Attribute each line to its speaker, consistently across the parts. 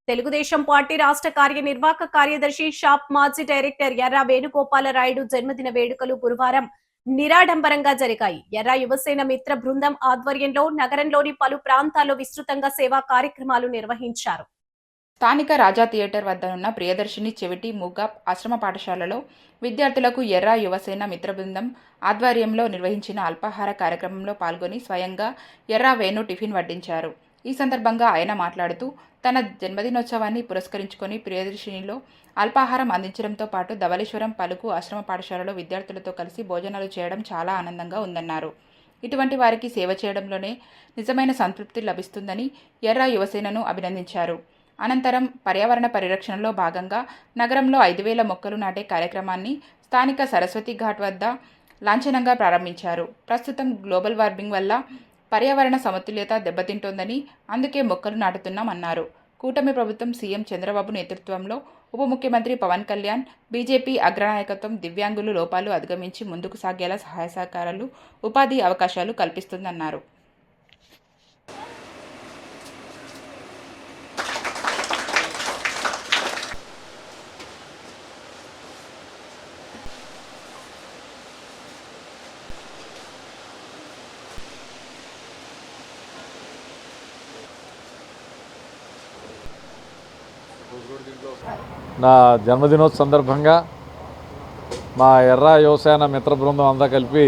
Speaker 1: Telugu Desam party రాష్ట్ర కార్యనిర్వాహక కార్యదర్శి షాప్ మాజీ డైరెక్టర్ ఎర్ర వేణుగోపాలరాయుడు జన్మదిన వేడుకలు గురువారం నిరాడంబరంగా జరిగాయి. ఎర్ర యువసేన మిత్ర బృందం ఆధ్వర్యంలో నగరంలోని పలు ప్రాంతాల్లో విస్తృతంగా సేవా కార్యక్రమాలు నిర్వహించారు.
Speaker 2: స్థానిక రాజా థియేటర్ వద్దనున్న ప్రియదర్శిని చెవిటి మూగ ఆశ్రమ పాఠశాలలో విద్యార్థులకు ఎర్ర యువసేన మిత్ర బృందం ఆధ్వర్యంలో నిర్వహించిన అల్పాహార కార్యక్రమంలో పాల్గొని స్వయంగా ఎర్ర వేణు టిఫిన్ వడ్డించారు. ఈ సందర్భంగా ఆయన మాట్లాడుతూ తన జన్మదినోత్సవాన్ని పురస్కరించుకొని ప్రియదర్శినిలో అల్పాహారం అందించడంతో పాటు ధవళేశ్వరం పలుకు ఆశ్రమ పాఠశాలలో విద్యార్థులతో కలిసి భోజనాలు చేయడం చాలా ఆనందంగా ఉందన్నారు. ఇటువంటి వారికి సేవ చేయడంలోనే నిజమైన సంతృప్తి లభిస్తుందని ఎర్ర యువసేనను అభినందించారు. అనంతరం పర్యావరణ పరిరక్షణలో భాగంగా నగరంలో 5,000 మొక్కలు నాటే కార్యక్రమాన్ని స్థానిక సరస్వతి ఘాట్ వద్ద లాంఛనంగా ప్రారంభించారు. ప్రస్తుతం గ్లోబల్ వార్మింగ్ వల్ల పర్యావరణ సమతుల్యత దెబ్బతింటోందని అందుకే మొక్కలు నాటుతున్నామన్నారు. కూటమి ప్రభుత్వం సీఎం చంద్రబాబు నేతృత్వంలో ఉప ముఖ్యమంత్రి పవన్ కళ్యాణ్, బీజేపీ అగ్రనాయకత్వం దివ్యాంగులు లోపాలు అధిగమించి ముందుకు సాగేలా సహాయ సహకారాలు, ఉపాధి అవకాశాలు కల్పిస్తుందన్నారు.
Speaker 3: నా జన్మదినోత్సవ సందర్భంగా మా ఎర్ర యువసేన మిత్ర బృందం అంతా కలిపి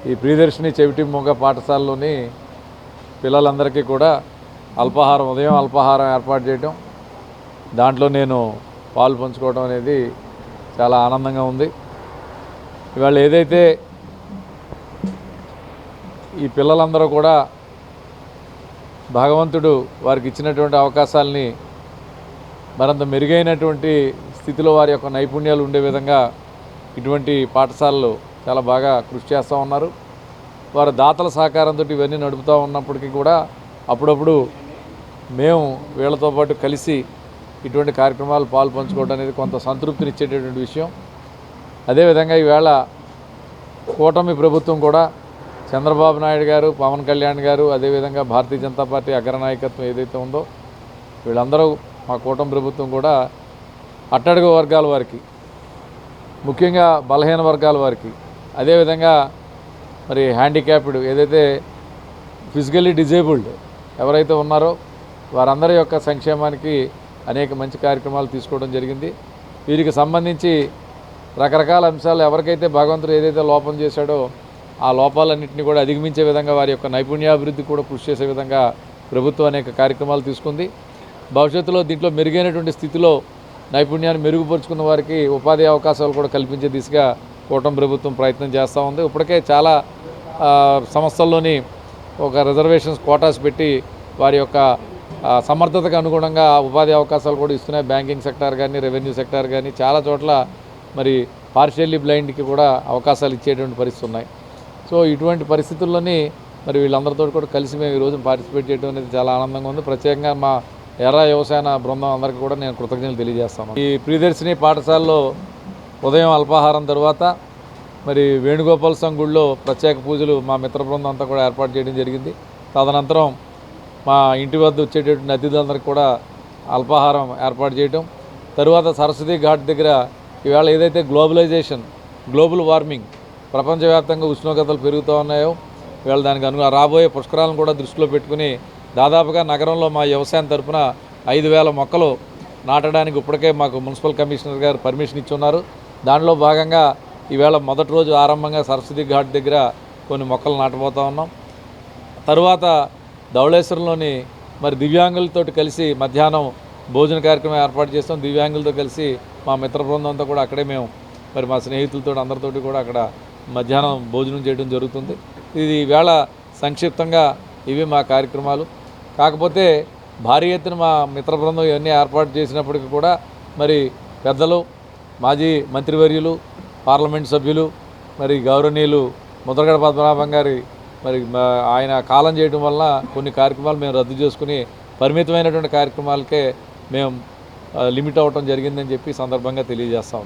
Speaker 3: ఈ ప్రియదర్శిని చెవిటి మూగ పాఠశాలలోని పిల్లలందరికీ కూడా ఉదయం అల్పాహారం ఏర్పాటు చేయడం, దాంట్లో నేను పాలు పంచుకోవడం అనేది చాలా ఆనందంగా ఉంది. ఇవాళ ఏదైతే ఈ పిల్లలందరూ కూడా భగవంతుడు వారికి ఇచ్చినటువంటి అవకాశాలని మరింత మెరుగైనటువంటి స్థితిలో వారి యొక్క నైపుణ్యాలు ఉండే విధంగా ఇటువంటి పాఠశాలలు చాలా బాగా కృషి చేస్తూ ఉన్నారు. వారు దాతల సహకారంతో ఇవన్నీ నడుపుతూ ఉన్నప్పటికీ కూడా అప్పుడప్పుడు మేము వీళ్ళతో పాటు కలిసి ఇటువంటి కార్యక్రమాలు పాలు పంచుకోవడం అనేది కొంత సంతృప్తినిచ్చేటటువంటి విషయం. అదేవిధంగా ఈవేళ కూటమి ప్రభుత్వం కూడా చంద్రబాబు నాయుడు గారు, పవన్ కళ్యాణ్ గారు, అదేవిధంగా భారతీయ జనతా పార్టీ అగ్రనాయకత్వం ఏదైతే ఉందో వీళ్ళందరూ మా కూటమి ప్రభుత్వం కూడా అట్టడుగు వర్గాల వారికి, ముఖ్యంగా బలహీన వర్గాల వారికి, అదేవిధంగా మరి హ్యాండిక్యాప్డ్ ఏదైతే ఫిజికల్లీ డిజేబుల్డ్ ఎవరైతే ఉన్నారో వారందరి యొక్క సంక్షేమానికి అనేక మంచి కార్యక్రమాలు తీసుకోవడం జరిగింది. వీరికి సంబంధించి రకరకాల అంశాలు ఎవరికైతే భగవంతుడు ఏదైతే లోపం చేశాడో ఆ లోపాలన్నింటినీ కూడా అధిగమించే విధంగా వారి యొక్క నైపుణ్యాభివృద్ధి కూడా కృషి చేసే విధంగా ప్రభుత్వం అనేక కార్యక్రమాలు తీసుకుంది. భవిష్యత్తులో దీంట్లో మెరుగైనటువంటి స్థితిలో నైపుణ్యాన్ని మెరుగుపరుచుకున్న వారికి ఉపాధి అవకాశాలు కూడా కల్పించే దిశగా కూటమి ప్రభుత్వం ప్రయత్నం చేస్తూ ఉంది. ఇప్పటికే చాలా సంస్థల్లోని ఒక రిజర్వేషన్స్ కోటాస్ పెట్టి వారి యొక్క సమర్థతకు అనుగుణంగా ఉపాధి అవకాశాలు కూడా ఇస్తున్నాయి. బ్యాంకింగ్ సెక్టార్ కానీ, రెవెన్యూ సెక్టార్ కానీ చాలా చోట్ల మరి పార్షియల్లీ బ్లైండ్కి కూడా అవకాశాలు ఇచ్చేటువంటి పరిస్థితులు ఉన్నాయి. సో ఇటువంటి పరిస్థితుల్లోని మరి వీళ్ళందరితో కూడా కలిసి మేము ఈరోజు పార్టిసిపేట్ చేయడం అనేది చాలా ఆనందంగా ఉంది. ప్రత్యేకంగా మా ఎర్ర యువసేన బృందం అందరికీ కూడా నేను కృతజ్ఞతలు తెలియజేస్తాను. ఈ ప్రియదర్శిని పాఠశాలలో ఉదయం అల్పాహారం తర్వాత మరి వేణుగోపాల స్వామి గుడిలో ప్రత్యేక పూజలు మా మిత్ర బృందం అంతా కూడా ఏర్పాటు చేయడం జరిగింది. తదనంతరం మా ఇంటి వద్ద వచ్చేటటువంటి అతిథులందరికీ కూడా అల్పాహారం ఏర్పాటు చేయడం, తరువాత సరస్వతి ఘాట్ దగ్గర ఈవేళ ఏదైతే గ్లోబల్ వార్మింగ్ ప్రపంచవ్యాప్తంగా ఉష్ణోగ్రతలు పెరుగుతూ ఉన్నాయో ఇవాళ దానికి రాబోయే పుష్కరాలను కూడా దృష్టిలో పెట్టుకుని దాదాపుగా నగరంలో మా వ్యవసాయం తరఫున 5,000 మొక్కలు నాటడానికి ఇప్పటికే మాకు మున్సిపల్ కమిషనర్ గారు పర్మిషన్ ఇచ్చున్నారు. దానిలో భాగంగా ఈవేళ మొదటి రోజు ఆరంభంగా సరస్వతి ఘాట్ దగ్గర కొన్ని మొక్కలు నాటబోతూ ఉన్నాం. తరువాత ధవళేశ్వరంలోని మరి దివ్యాంగులతో కలిసి మధ్యాహ్నం భోజన కార్యక్రమం ఏర్పాటు చేస్తాం. దివ్యాంగులతో కలిసి మా మిత్ర బృందం అంతా కూడా అక్కడే మేము మరి మా స్నేహితులతో అందరితోటి కూడా అక్కడ మధ్యాహ్నం భోజనం చేయడం జరుగుతుంది. ఇది ఈవేళ సంక్షిప్తంగా ఇవి మా కార్యక్రమాలు. కాకపోతే భారీ ఎత్తున మా మిత్ర బృందం ఇవన్నీ ఏర్పాటు చేసినప్పటికీ కూడా మరి పెద్దలు, మాజీ మంత్రివర్యులు, పార్లమెంట్ సభ్యులు, మరి గౌరవనీయులు ముద్రగడ పద్మనాభం గారి మరి ఆయన కాలం చేయడం వల్ల కొన్ని కార్యక్రమాలు మేము రద్దు చేసుకుని పరిమితమైనటువంటి కార్యక్రమాలకే మేము లిమిట్ అవ్వటం జరిగిందని చెప్పి సందర్భంగా తెలియజేస్తా ఉన్నాం.